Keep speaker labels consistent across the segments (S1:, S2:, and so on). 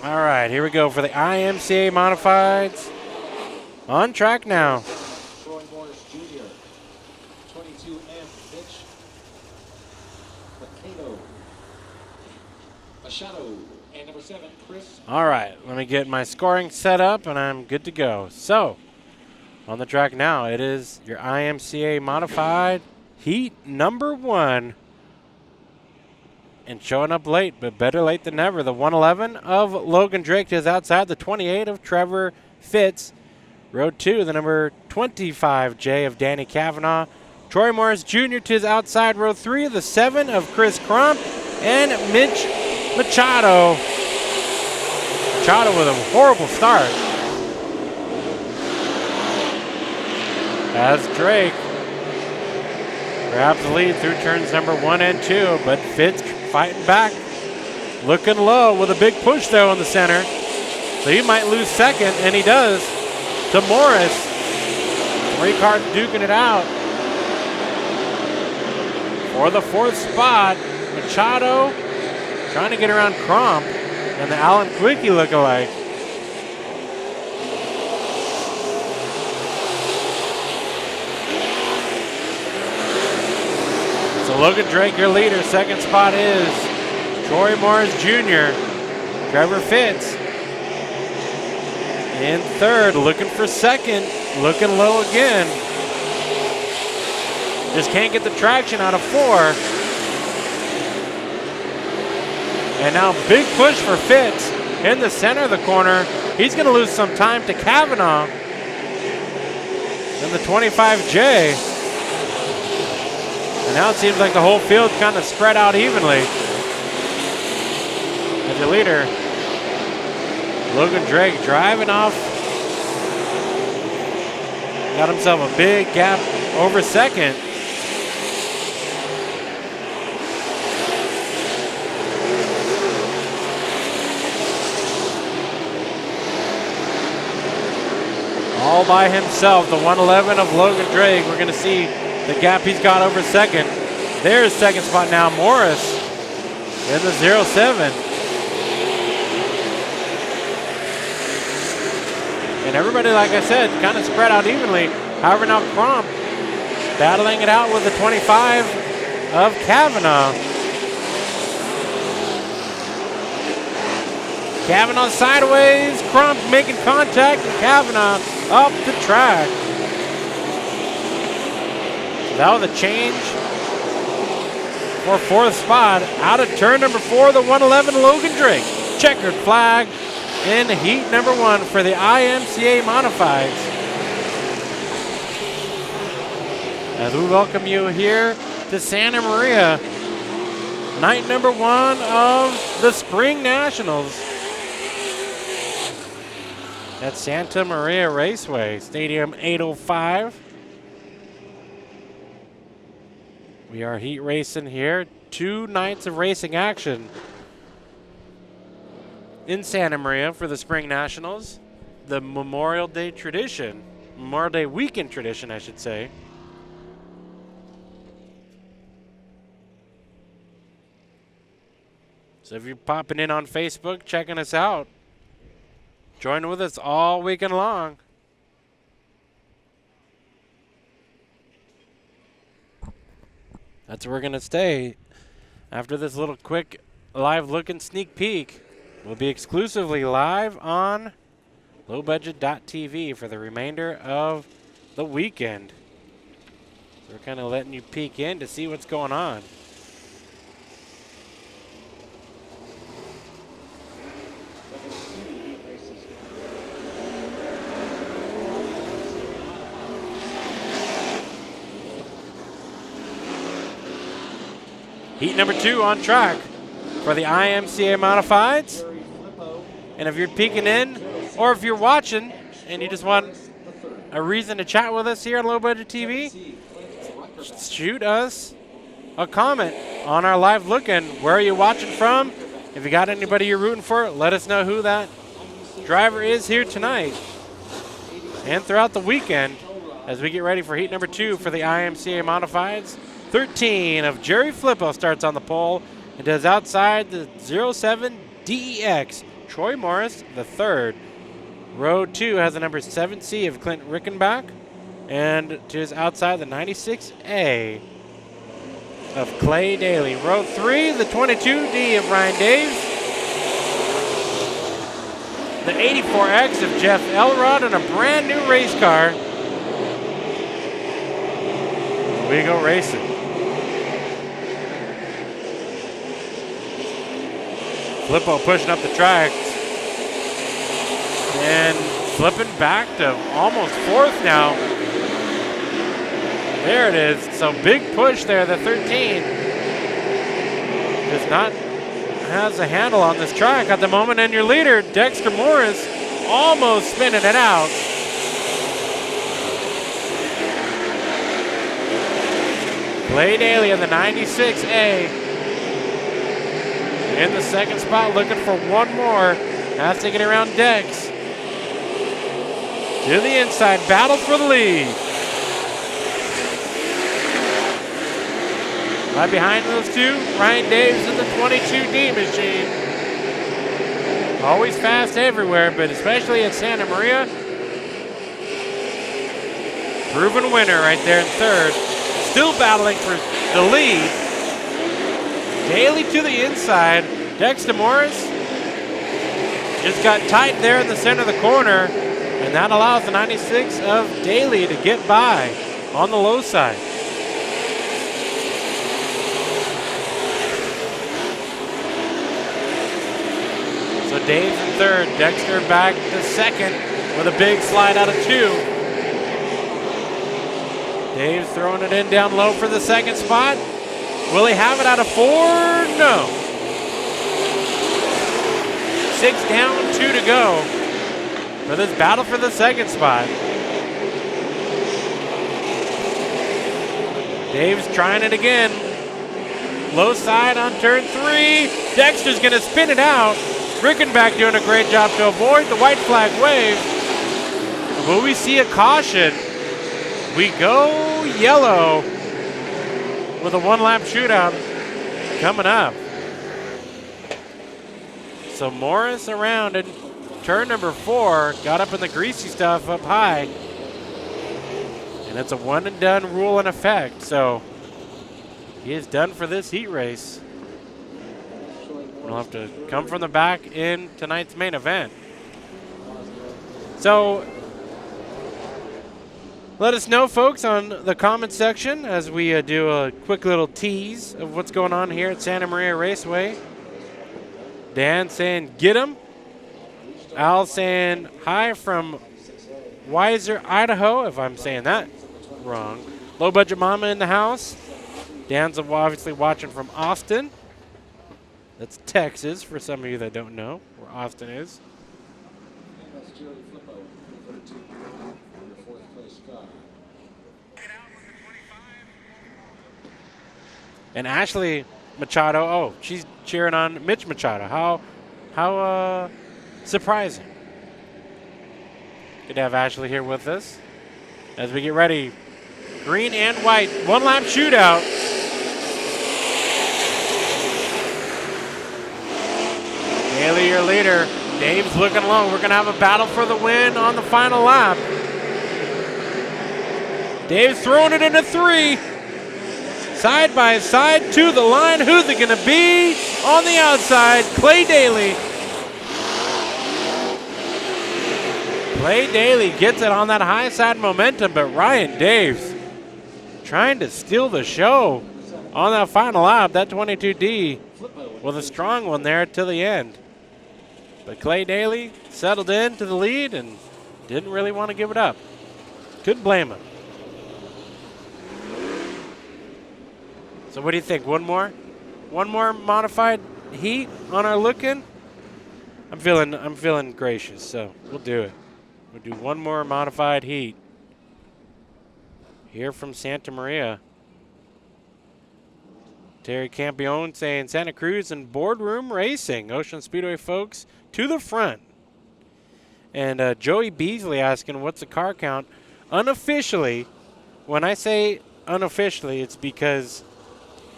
S1: All right, here we go for the IMCA Modifieds. On track now.
S2: Troy Morris Jr., 22M, Mitch Mercado, Machado, and number 7, Chris.
S1: All right, let me get my scoring set up, and I'm good to go. So, on the track now, it is your IMCA Modified Heat number 1. And showing up late, but better late than never. The 111 of Logan Drake is outside. The 28 of Trevor Fitz. Row 2, the number 25J of Danny Kavanaugh. Troy Morris Jr. to his outside. Row 3, the 7 of Chris Crump. And Mitch Machado. Machado with a horrible start. As Drake grabs the lead through turns number 1 and 2, but Fitz fighting back, looking low with a big push though in the center. So he might lose second, and he does, to Morris. 3 cars duking it out. For the 4th spot, Machado trying to get around Crump and the Alan Quickie lookalike. So Logan Drake, your leader. Second spot is Troy Morris Jr. Trevor Fitz in third, looking for second, looking low again. Just can't get the traction out of 4. And now big push for Fitz in the center of the corner. He's going to lose some time to Kavanaugh in the 25J. And now it seems like the whole field kind of spread out evenly. As your leader, Logan Drake driving off. Got himself a big gap over second. All by himself, the 111 of Logan Drake. We're going to see the gap he's got over second. There's second spot now, Morris in the 07. And everybody, like I said, kind of spread out evenly. However, now Crump battling it out with the 25 of Kavanaugh. Kavanaugh sideways, Crump making contact, and Kavanaugh up the track. That was a change for 4th spot. Out of turn number 4, the 111 Logan Drake. Checkered flag in heat number 1 for the IMCA Modifieds. As we welcome you here to Santa Maria, night number 1 of the Spring Nationals at Santa Maria Raceway, Stadium 805. We are heat racing here. 2 nights of racing action in Santa Maria for the Spring Nationals. The Memorial Day tradition, Memorial Day weekend tradition, I should say. So if you're popping in on Facebook, checking us out, join with us all weekend long. That's where we're going to stay. After this little quick live look and sneak peek, we'll be exclusively live on lowbudget.tv for the remainder of the weekend. So we're kind of letting you peek in to see what's going on. Heat number 2 on track for the IMCA Modifieds. And if you're peeking in, or if you're watching and you just want a reason to chat with us here on Low Budget TV, shoot us a comment on our live look-in. Where are you watching from? If you got anybody you're rooting for, let us know who that driver is here tonight and throughout the weekend as we get ready for heat number 2 for the IMCA Modifieds. 13 of Jerry Flippo starts on the pole and does outside the 07 DEX Troy Morris the third. Row 2 has the number 7C of Clint Rickenbach. And to his outside, the 96A of Clay Daly. Row 3, the 22D of Ryan Daves. The 84X of Jeff Elrod and a brand new race car. We go racing. Flippo pushing up the tracks and flipping back to almost fourth now. There it is. So big push there. The 13 does not has a handle on this track at the moment, and your leader, Dexter Morris, almost spinning it out. Clay Daly in the 96A in the second spot, looking for one more. Has to get around Dex. To the inside, battle for the lead. Right behind those two, Ryan Daves in the 22D machine. Always fast everywhere, but especially at Santa Maria. Proven winner right there in third. Still battling for the lead. Daly to the inside. Dexter Morris just got tight there in the center of the corner, and that allows the 96 of Daly to get by on the low side. So Dave's in third, Dexter back to second with a big slide out of 2. Dave's throwing it in down low for the second spot. Will he have it out of 4? No. 6 down, 2 to go for this battle for the second spot. Dave's trying it again. Low side on turn 3. Dexter's going to spin it out. Rickenbach doing a great job to avoid the white flag wave. Will we see a caution? We go yellow with a one-lap shootout coming up. So Morris around in turn number 4, got up in the greasy stuff up high. And it's a one-and-done rule in effect, so he is done for this heat race. We'll have to come from the back in tonight's main event. So let us know, folks, on the comment section as we do a quick little tease of what's going on here at Santa Maria Raceway. Dan saying, get him. Al saying, hi from Weiser, Idaho, if I'm saying that wrong. Low Budget Mama in the house. Dan's obviously watching from Austin. That's Texas, for some of you that don't know where Austin is. And Ashley Machado, oh, she's cheering on Mitch Machado. How surprising. Good to have Ashley here with us as we get ready. Green and white, one-lap shootout. Daly, your leader. Dave's looking low. We're going to have a battle for the win on the final lap. Dave's throwing it into 3. Side by side to the line. Who's it going to be? On the outside, Clay Daly. Clay Daly gets it on that high side momentum, but Ryan Daves trying to steal the show on that final lap. That 22D with a strong one there to the end. But Clay Daly settled into the lead and didn't really want to give it up. Couldn't blame him. So what do you think? One more modified heat on our look-in? I'm feeling gracious, so we'll do it. We'll do one more modified heat here from Santa Maria. Terry Campione saying Santa Cruz and Boardroom Racing. Ocean Speedway folks to the front. And Joey Beasley asking what's the car count? Unofficially, when I say unofficially, it's because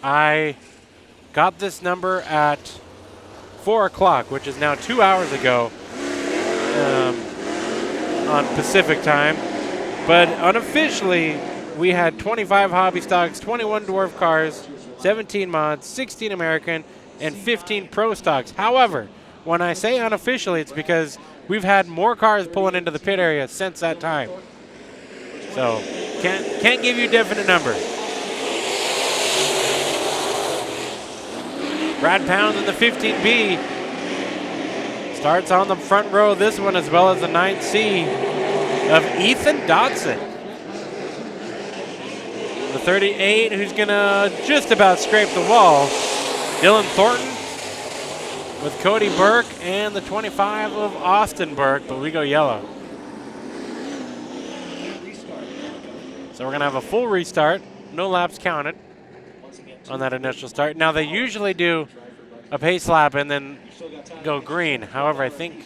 S1: I got this number at 4 o'clock, which is now 2 hours ago on Pacific time. But unofficially, we had 25 hobby stocks, 21 dwarf cars, 17 mods, 16 American, and 15 pro stocks. However, when I say unofficially, it's because we've had more cars pulling into the pit area since that time. So can't give you a definite number. Brad Pounds in the 15B starts on the front row of this one, as well as the 9C of Ethan Dodson. The 38, who's gonna just about scrape the wall, Dylan Thornton with Cody Burke, and the 25 of Austin Burke, but we go yellow. So we're gonna have a full restart, no laps counted on that initial start. Now they usually do a pace lap and then go green. However, I think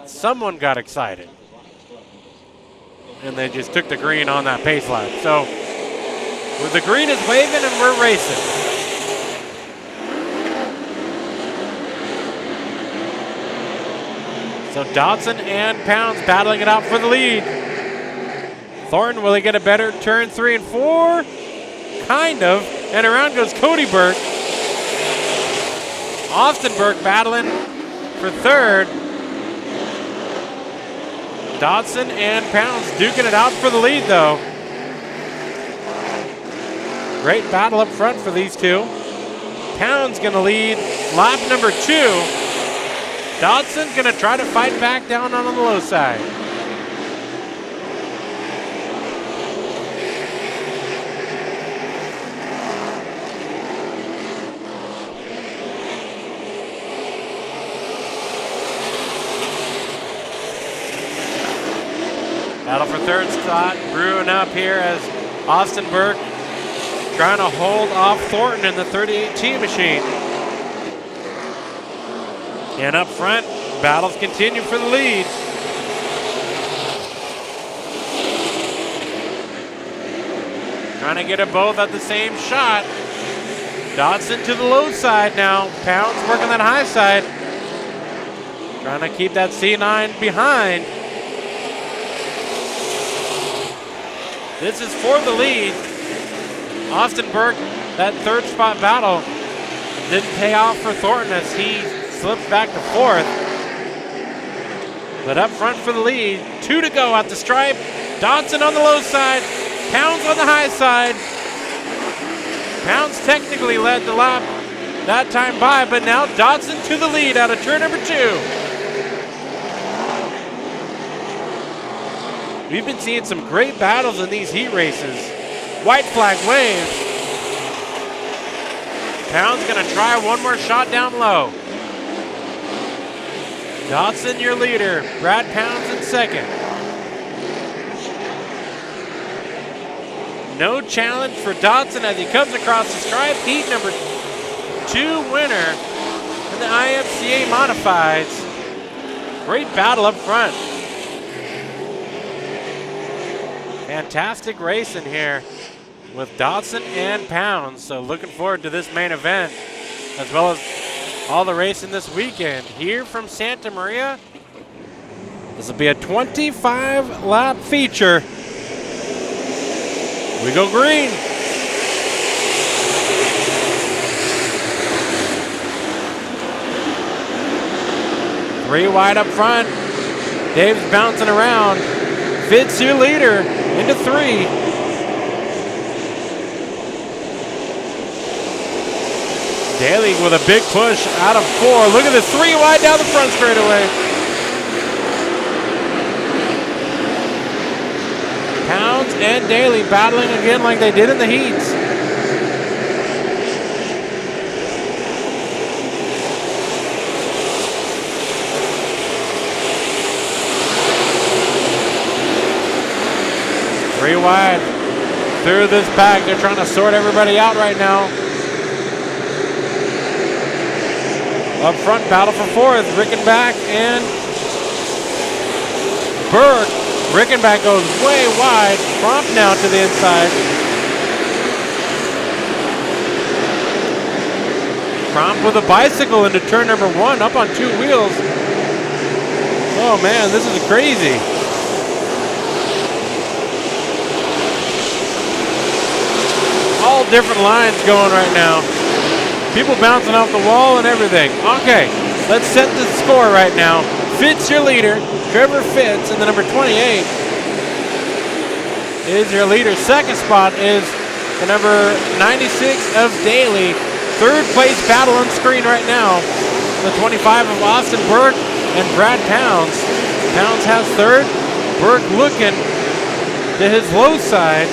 S1: someone got excited and they just took the green on that pace lap. So the green is waving and we're racing. So Dodson and Pounds battling it out for the lead. Thornton, will he get a better turn 3 and 4? Kind of. And around goes Cody Burke. Austin Burke battling for third. Dodson and Pounds duking it out for the lead, though. Great battle up front for these two. Pounds going to lead lap number 2. Dodson going to try to fight back down on the low side. Battle for third spot brewing up here as Austin Burke trying to hold off Thornton in the 38T machine. And up front, battles continue for the lead. Trying to get it both at the same shot. Dodson to the low side now. Pounds working that high side. Trying to keep that C9 behind. This is for the lead. Austin Burke, that third spot battle didn't pay off for Thornton as he slipped back to fourth. But up front for the lead, 2 to go at the stripe. Dodson on the low side, Pounds on the high side. Pounds technically led the lap that time by, but now Dodson to the lead out of turn number 2. We've been seeing some great battles in these heat races. White flag waves. Pounds gonna try one more shot down low. Dodson, your leader. Brad Pounds in second. No challenge for Dodson as he comes across the stripe. Heat number 2 winner in the IMCA Modifieds. Great battle up front. Fantastic racing here with Dodson and Pounds. So looking forward to this main event as well as all the racing this weekend here from Santa Maria. This will be a 25 lap feature. We go green. Three wide up front. Dave's bouncing around. Fitz, your leader, into 3. Daly with a big push out of 4. Look at this, 3 wide down the front straightaway. Pounds and Daly battling again like they did in the heats. Three wide through this pack. They're trying to sort everybody out right now. Up front, battle for 4th. Rickenback and Burke. Rickenback goes way wide. Prompt now to the inside. Crump with a bicycle into turn number 1, up on 2 wheels. Oh man, this is crazy. All different lines going right now. People bouncing off the wall and everything. Okay, let's set the score right now. Fitz, your leader. Trevor Fitz in the number 28 is your leader. Second spot is the number 96 of Daly. Third place battle on screen right now. The 25 of Austin Burke and Brad Pounds. Pounds has third. Burke looking to his low side.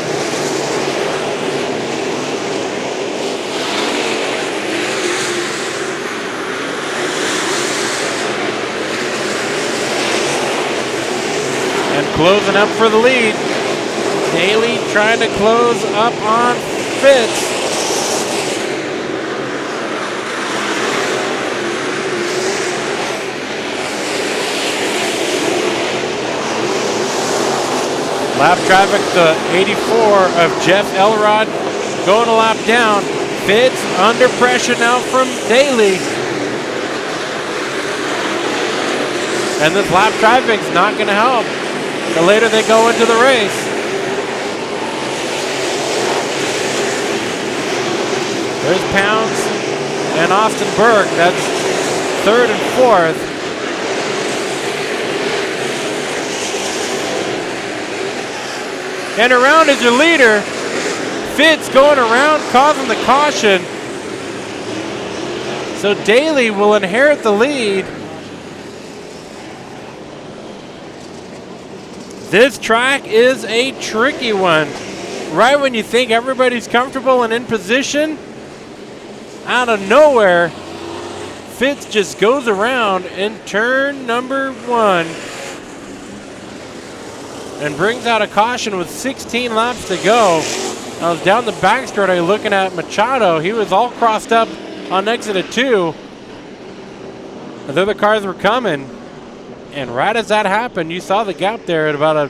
S1: And closing up for the lead. Daly trying to close up on Fitz. Lap traffic, the 84 of Jeff Elrod going a lap down. Fitz under pressure now from Daly. And this lap traffic's not going to help the later they go into the race. There's Pounds and Austin Burke. That's third and fourth. And around is your leader. Fitz going around, causing the caution. So Daly will inherit the lead. This track is a tricky one. Right when you think everybody's comfortable and in position, out of nowhere, Fitz just goes around in turn number 1 and brings out a caution with 16 laps to go. I was down the backstretch looking at Machado. He was all crossed up on exit of 2. The other cars were coming. And right as that happened, you saw the gap there at about a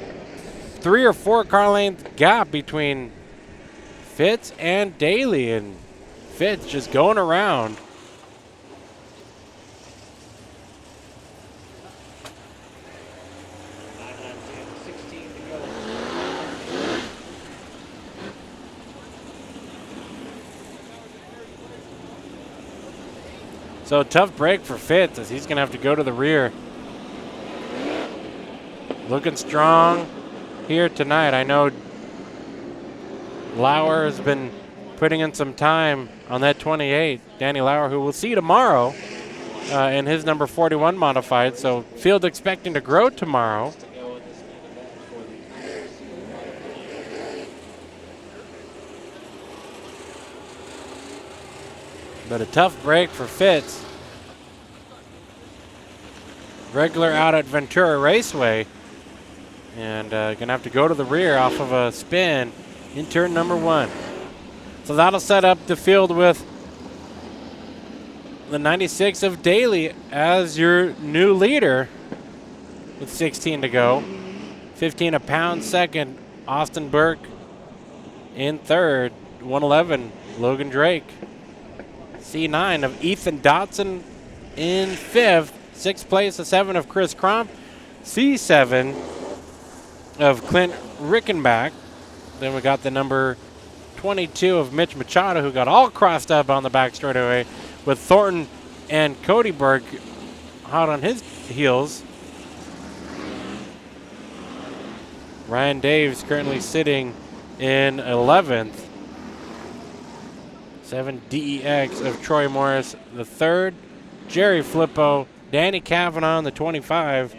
S1: 3 or 4 car length gap between Fitz and Daly. And Fitz just going around. So tough break for Fitz as he's going to have to go to the rear. Looking strong here tonight. I know Lauer has been putting in some time on that 28. Danny Lauer, who we'll see tomorrow in his number 41 modified. So field expecting to grow tomorrow. But a tough break for Fitz. Regular out at Ventura Raceway. And gonna have to go to the rear off of a spin in turn number 1. So that'll set up the field with the 96 of Daly as your new leader with 16 to go. 15 of Pound second. Austin Burke in third. 111 Logan Drake. C9 of Ethan Dotson in fifth. Sixth place, a 7 of Chris Crump. C7 of Clint Rickenbach. Then we got the number 22 of Mitch Machado, who got all crossed up on the back straightaway with Thornton and Cody Berg hot on his heels. Ryan Daves currently sitting in 11th. 7 DEX of Troy Morris, the third. Jerry Flippo, Danny Cavanaugh on the 25.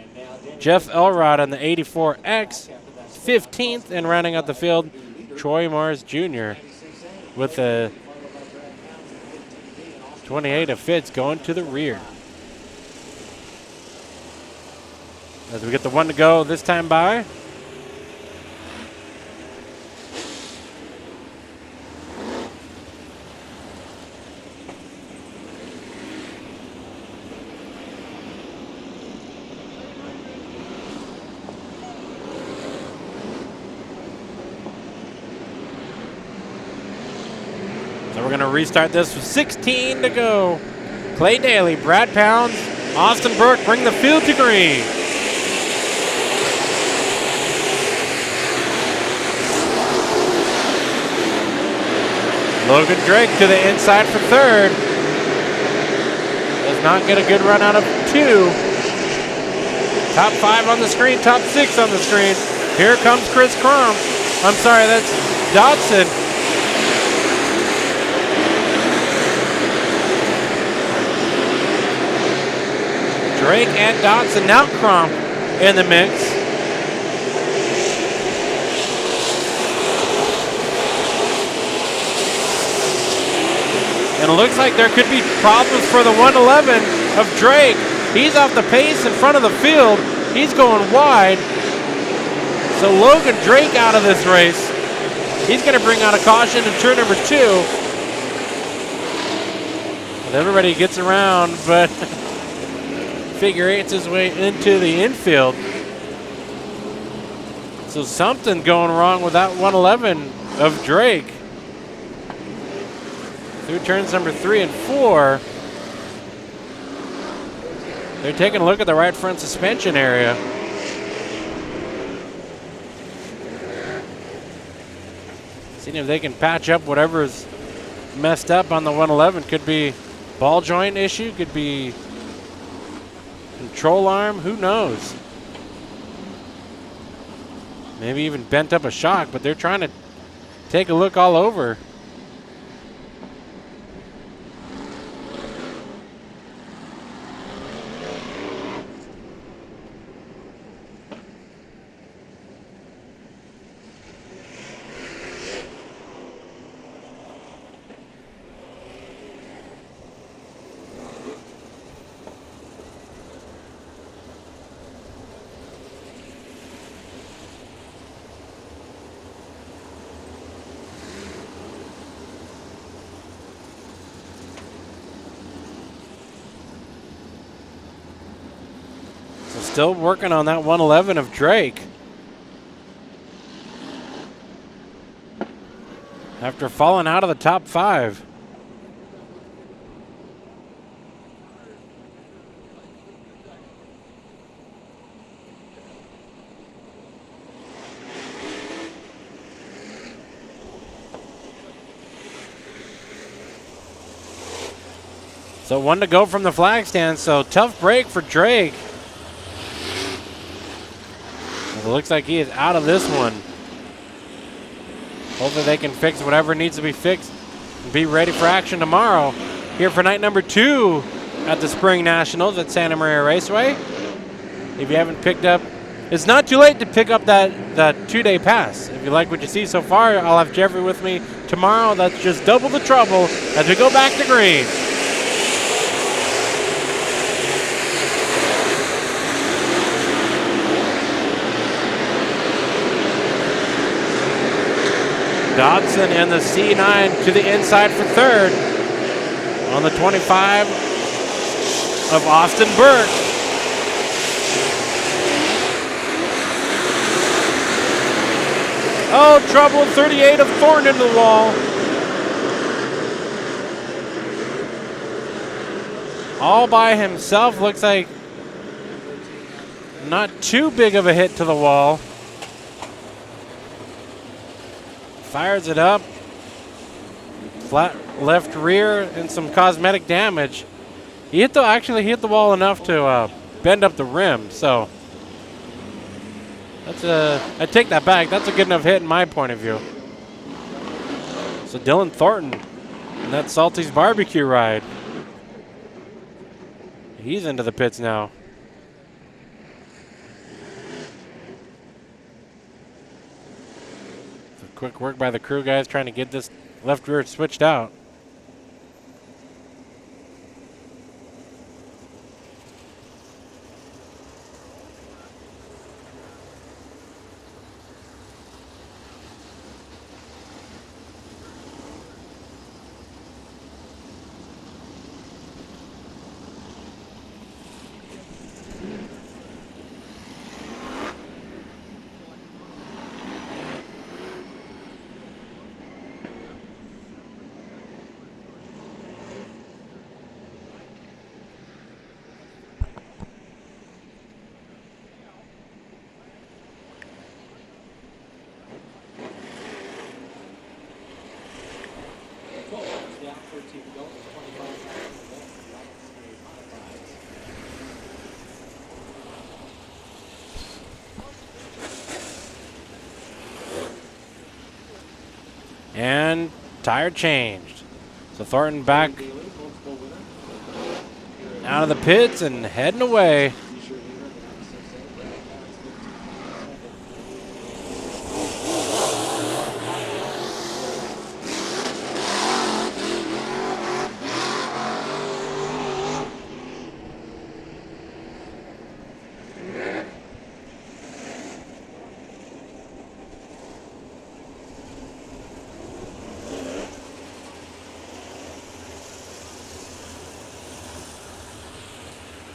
S1: Jeff Elrod on the 84X, 15th. And rounding out the field, Troy Morris Jr. with the 28 of Fitz going to the rear. As we get the 1 to go this time by. to restart this with 16 to go. Clay Daly, Brad Pounds, Austin Burke bring the field to green. Logan Drake to the inside for third. Does not get a good run out of 2. Top 5 on the screen, top 6 on the screen. Here comes Chris Crump. I'm sorry, that's Dodson. Drake and Dodson, now Crump in the mix. And it looks like there could be problems for the 111 of Drake. He's off the pace in front of the field. He's going wide. So Logan Drake out of this race. He's going to bring out a caution in turn number 2. And everybody gets around, but figure eight's his way into the infield. So something going wrong with that 111 of Drake. Through turns number 3 and 4. They're taking a look at the right front suspension area. Seeing if they can patch up whatever's messed up on the 111. Could be ball joint issue, could be control arm, who knows? Maybe even bent up a shock, but they're trying to take a look all over. Still working on that 111 of Drake. After falling out of the top 5. So 1 to go from the flag stand, so tough break for Drake. It looks like he is out of this one. Hopefully they can fix whatever needs to be fixed and be ready for action tomorrow. Here for night number 2 at the Spring Nationals at Santa Maria Raceway. If you haven't picked up, it's not too late to pick up that 2-day pass. If you like what you see so far, I'll have Jeffrey with me tomorrow. That's just double the trouble as we go back to green. Dodson and the C9 to the inside for third. On the 25 of Austin Burke. Oh, trouble, 38 of Thornton into the wall. All by himself, looks like not too big of a hit to the wall. Fires it up. Flat left rear and some cosmetic damage. He actually hit the wall enough to bend up the rim, so that's I take that back. That's a good enough hit in my point of view. So Dylan Thornton and that Salty's barbecue ride. He's into the pits now. Quick work by the crew guys trying to get this left rear switched out.
S2: 13 to go. 25 laps to go. IMCA Modifieds.
S1: And tire changed. So Thornton back out of the pits and heading away.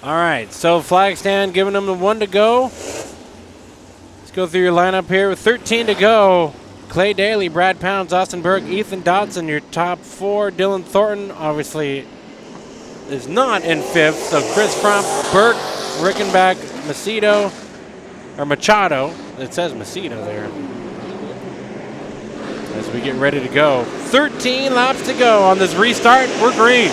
S1: All right, so flag stand giving them the 1 to go. Let's go through your lineup here with 13 to go. Clay Daly, Brad Pounds, Austin Burke, Ethan Dodson, your top 4. Dylan Thornton obviously is not in 5th. So Chris Crump, Burke, Rickenback, Machado. It says Macedo there. As we get ready to go. 13 laps to go on this restart. We're green.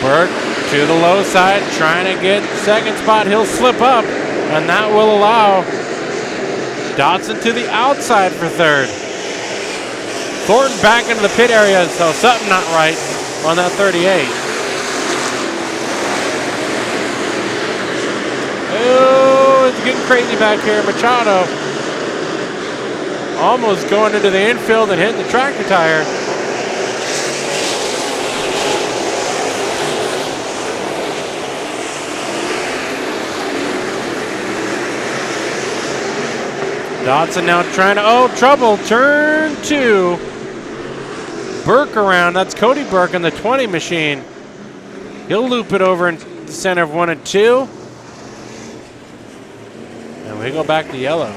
S1: Burke to the low side, trying to get second spot. He'll slip up, and that will allow Dodson to the outside for 3rd. Thornton back into the pit area, so something not right on that 38. Oh, it's getting crazy back here. Machado almost going into the infield and hitting the tractor tire. Dodson now trying to, trouble, turn 2. Burke around, that's Cody Burke in the 20 machine. He'll loop it over in the center of 1 and 2. And we go back to yellow.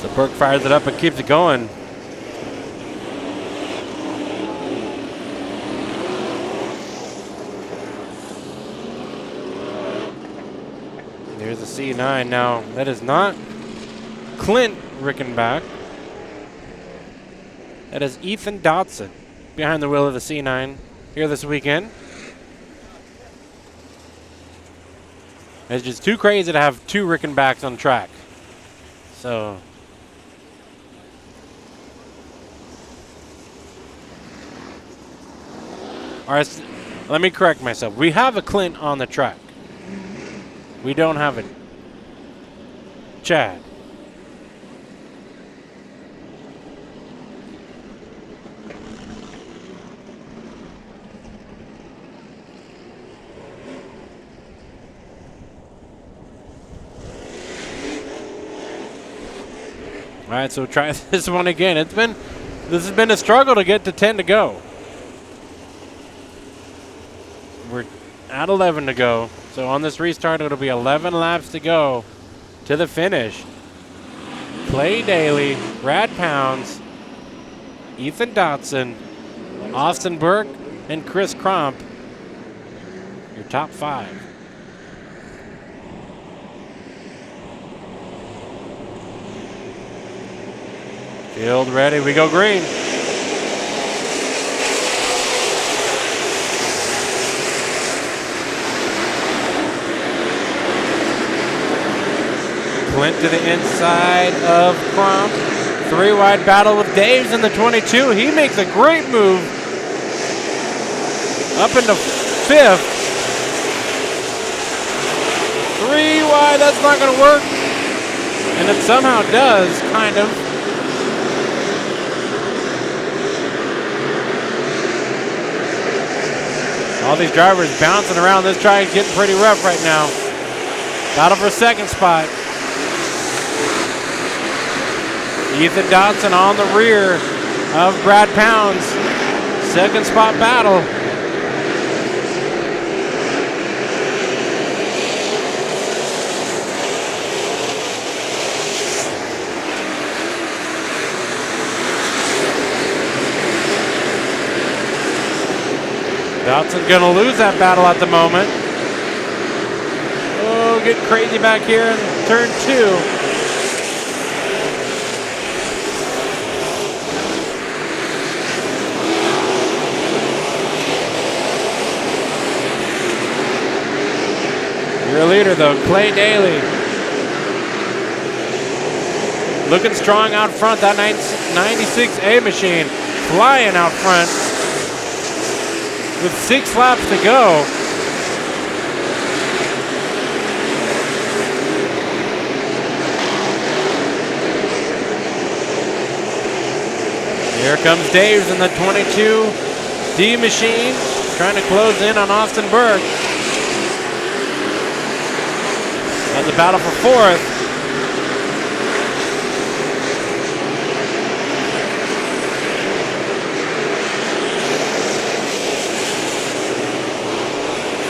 S1: So Burke fires it up and keeps it going. There's a C9 now. That is not Clint Rickenback. That is Ethan Dodson behind the wheel of the C9 here this weekend. It's just too crazy to have 2 Rickenbacks on track. So all right, let me correct myself. We have a Clint on the track. We don't have a Chad. All right, so try this one again. This has been a struggle to get to 10 to go. We're at 11 to go. So on this restart, it'll be 11 laps to go to the finish. Clay Daly, Brad Pounds, Ethan Dodson, Austin Burke, and Chris Crump, your top 5. Field ready, we go green. Clint to the inside of Crump. 3-wide battle with Daves in the 22. He makes a great move up into 5th. 3-wide, that's not going to work. And it somehow does, kind of. All these drivers bouncing around. This track is getting pretty rough right now. Battle for 2nd spot. Ethan Dodson on the rear of Brad Pounds. 2nd spot battle. Dodson's going to lose that battle at the moment. getting crazy back here in turn 2. Your leader, though, Clay Daly. Looking strong out front. That 96A machine flying out front with 6 laps to go. Here comes Daves in the 22D machine, trying to close in on Austin Burke. That's a battle for 4th.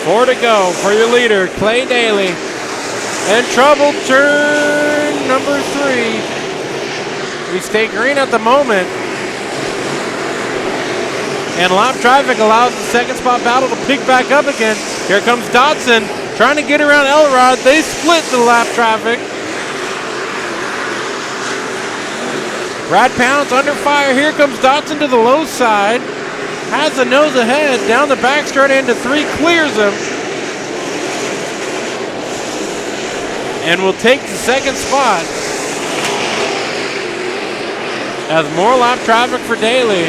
S1: Four to go for your leader, Clay Daly. And trouble turn number 3. We stay green at the moment. And lap traffic allows the second spot battle to pick back up again. Here comes Dotson trying to get around Elrod. They split the lap traffic. Brad Pounce under fire. Here comes Dotson to the low side. Has the nose ahead. Down the back straight into 3. Clears him. And will take the second spot. As more lap traffic for Daly.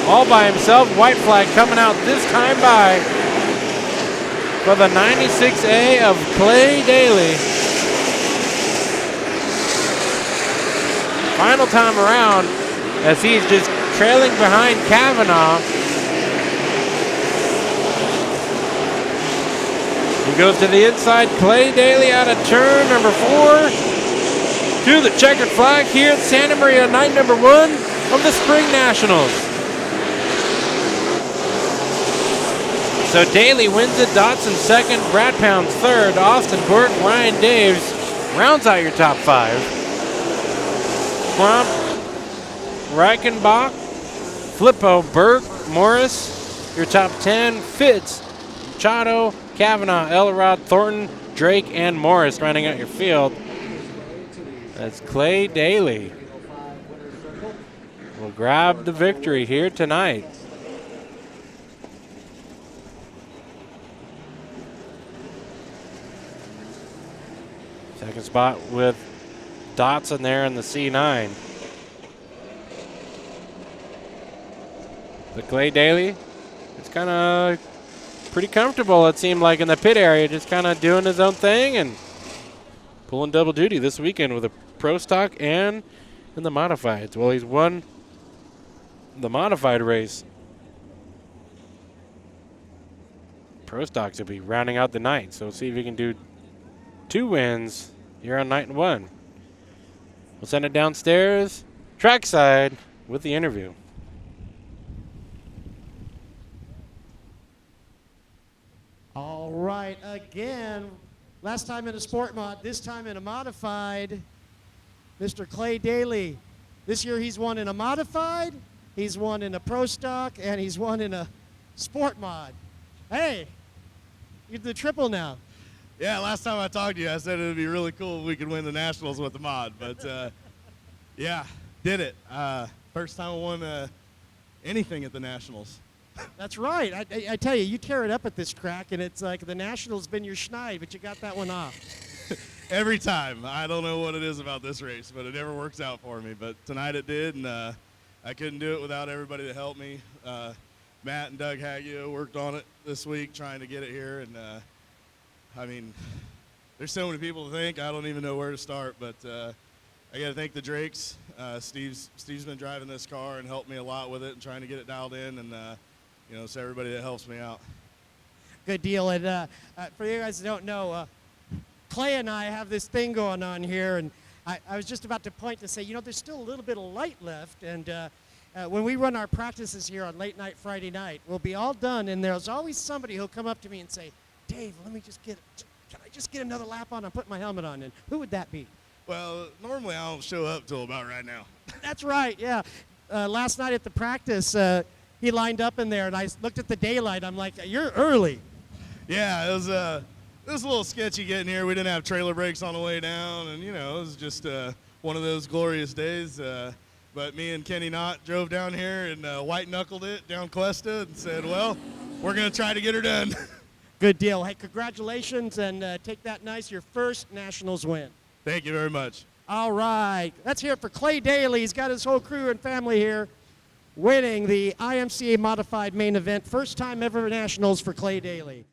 S1: All by himself. White flag coming out this time by for the 96A of Clay Daly. Final time around as he's just trailing behind Kavanaugh. He goes to the inside. Clay Daly out of turn number 4 to the checkered flag here at Santa Maria, night number 1 of the Spring Nationals. So Daly wins it, Dotson second, Brad Pounds third, Austin Burke, Ryan Daves rounds out your top 5. Crump, Reichenbach, Flippo, Burke, Morris, your top 10, Fitz, Machado, Kavanaugh, Elrod, Thornton, Drake, and Morris rounding out your field. That's Clay Daly. Will grab the victory here tonight. Second spot with Dotson there in the C9. But Clay Daly, it's kind of pretty comfortable, it seemed like, in the pit area, just kind of doing his own thing and pulling double duty this weekend with a Pro Stock and in the Modifieds. Well, he's won the Modified race. Pro Stocks will be rounding out the night, so we'll see if he can do 2 wins here on night 1. We'll send it downstairs, trackside, with the interview.
S2: All right, again, last time in a sport mod, this time in a modified, Mr. Clay Daly. This year he's won in a modified, he's won in a Pro Stock, and he's won in a sport mod. Hey, you did the triple now.
S3: Yeah, last time I talked to you, I said it would be really cool if we could win the Nationals with the mod. But, yeah, did it. First time I won anything at the Nationals.
S2: That's right. I tell you, you tear it up at this track, and it's like the Nationals been your schneid, but you got that one off.
S3: Every time. I don't know what it is about this race, but it never works out for me. But tonight it did, and I couldn't do it without everybody that helped me. Matt and Doug Haggio worked on it this week trying to get it here, and I mean, there's so many people to thank. I don't even know where to start, but I got to thank the Drakes. Steve's been driving this car and helped me a lot with it and trying to get it dialed in, and you know, it's everybody that helps me out.
S2: Good deal. And for you guys that don't know, Clay and I have this thing going on here, and I was just about to point to say, you know, there's still a little bit of light left, and when we run our practices here on late night Friday night, we'll be all done, and there's always somebody who'll come up to me and say, Dave, can I just get another lap on and put my helmet on? And who would that be?
S3: Well, normally I don't show up till about right now.
S2: That's right, yeah. Last night at the practice, he lined up in there, and I looked at the daylight. I'm like, you're early.
S3: Yeah, it was It was a little sketchy getting here. We didn't have trailer brakes on the way down, and it was just one of those glorious days. But me and Kenny Knott drove down here and white-knuckled it down Cuesta and said, well, we're going to try to get her done.
S2: Good deal. Hey, congratulations, and take that nice, your first Nationals win.
S3: Thank you very much.
S2: All right. Let's hear it for Clay Daly. He's got his whole crew and family here winning the IMCA Modified main event. First time ever Nationals for Clay Daly.